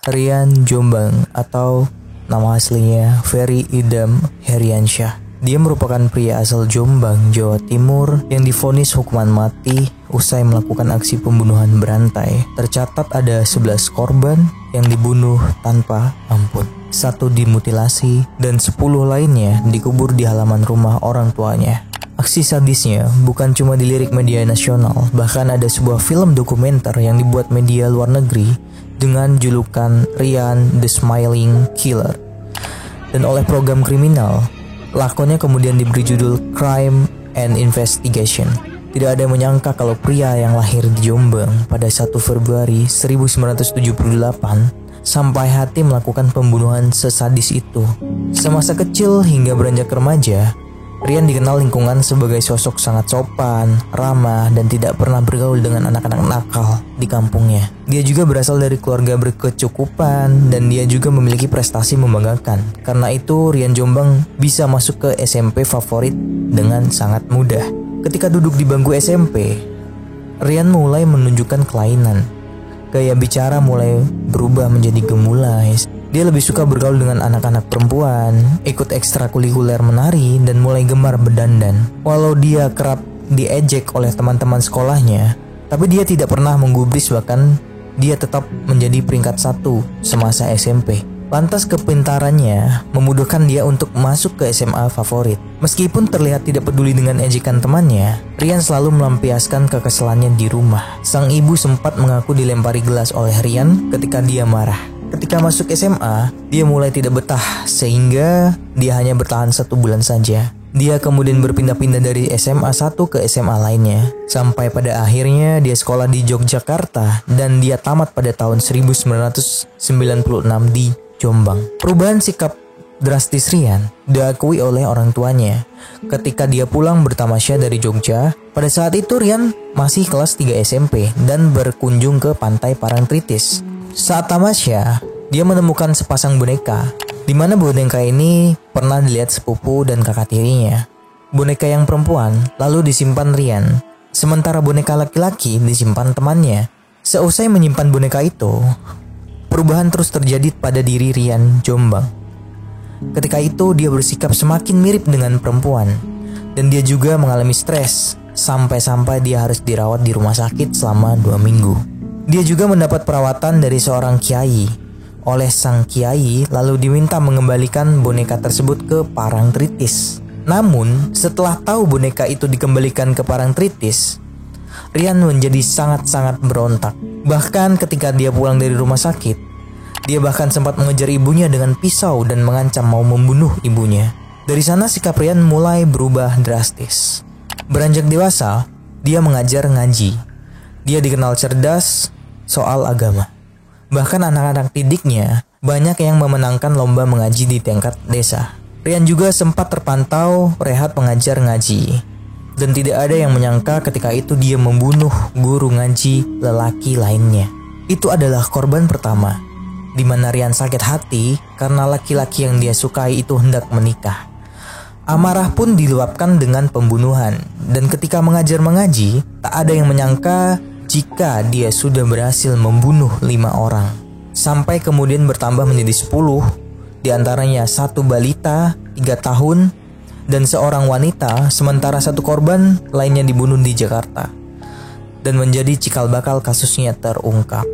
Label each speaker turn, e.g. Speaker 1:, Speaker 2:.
Speaker 1: Rian Jombang atau nama aslinya Ferry Idam Heriansyah. Dia merupakan pria asal Jombang, Jawa Timur yang divonis hukuman mati usai melakukan aksi pembunuhan berantai. Tercatat ada 11 korban yang dibunuh tanpa ampun. 1 dimutilasi dan 10 lainnya dikubur di halaman rumah orang tuanya. Aksi sadisnya bukan cuma dilirik media nasional, bahkan ada sebuah film dokumenter yang dibuat media luar negeri dengan julukan Rian the Smiling Killer. Dan oleh program kriminal, lakonnya kemudian diberi judul Crime and Investigation. Tidak ada yang menyangka kalau pria yang lahir di Jombang pada 1 Februari 1978 sampai hati melakukan pembunuhan sesadis itu. Semasa kecil hingga beranjak remaja, Rian dikenal lingkungan sebagai sosok sangat sopan, ramah, dan tidak pernah bergaul dengan anak-anak nakal di kampungnya. Dia juga berasal dari keluarga berkecukupan dan dia juga memiliki prestasi membanggakan. Karena itu Rian Jombang bisa masuk ke SMP favorit dengan sangat mudah. Ketika duduk di bangku SMP, Rian mulai menunjukkan kelainan. Gaya bicara mulai berubah menjadi gemulai. Dia lebih suka bergaul dengan anak-anak perempuan, ikut ekstrakurikuler menari, dan mulai gemar berdandan. Walau dia kerap diejek oleh teman-teman sekolahnya, tapi dia tidak pernah menggubris, bahkan dia tetap menjadi peringkat 1 semasa SMP. Lantas kepintarannya memudahkan dia untuk masuk ke SMA favorit. Meskipun terlihat tidak peduli dengan ejekan temannya, Rian selalu melampiaskan kekesalannya di rumah. Sang ibu sempat mengaku dilempari gelas oleh Rian ketika dia marah. Ketika masuk SMA, dia mulai tidak betah sehingga dia hanya bertahan 1 bulan saja. Dia kemudian berpindah-pindah dari SMA 1 ke SMA lainnya. Sampai pada akhirnya dia sekolah di Yogyakarta dan dia tamat pada tahun 1996 di Jombang. Perubahan sikap drastis Rian diakui oleh orang tuanya. Ketika dia pulang bertamasya dari Jogja, pada saat itu Rian masih kelas 3 SMP dan berkunjung ke pantai Parangtritis. Saat tamasya, dia menemukan sepasang boneka, di mana boneka ini pernah dilihat sepupu dan kakak tirinya. Boneka yang perempuan lalu disimpan Rian, sementara boneka laki-laki disimpan temannya. Seusai menyimpan boneka itu, perubahan terus terjadi pada diri Rian Jombang. Ketika itu dia bersikap semakin mirip dengan perempuan, dan dia juga mengalami stres, sampai-sampai dia harus dirawat di rumah sakit selama 2 minggu. Dia juga mendapat perawatan dari seorang kiai. Oleh sang kiai lalu diminta mengembalikan boneka tersebut ke Parangtritis. Namun setelah tahu boneka itu dikembalikan ke Parangtritis, Rian menjadi sangat-sangat berontak. Bahkan ketika dia pulang dari rumah sakit, dia bahkan sempat mengejar ibunya dengan pisau dan mengancam mau membunuh ibunya. Dari sana sikap Rian mulai berubah drastis. Beranjak dewasa, dia mengajar ngaji. Dia dikenal cerdas soal agama. Bahkan anak-anak didiknya banyak yang memenangkan lomba mengaji di tingkat desa. Rian juga sempat terpantau rehat mengajar ngaji. Dan tidak ada yang menyangka ketika itu dia membunuh guru ngaji lelaki lainnya. Itu adalah korban pertama, di mana Rian sakit hati karena laki-laki yang dia sukai itu hendak menikah. Amarah pun diluapkan dengan pembunuhan. Dan ketika mengajar mengaji, tak ada yang menyangka jika dia sudah berhasil membunuh 5 orang. Sampai kemudian bertambah menjadi 10, diantaranya 1 balita 3 tahun dan seorang wanita, sementara 1 korban lainnya dibunuh di Jakarta. Dan menjadi cikal bakal kasusnya terungkap.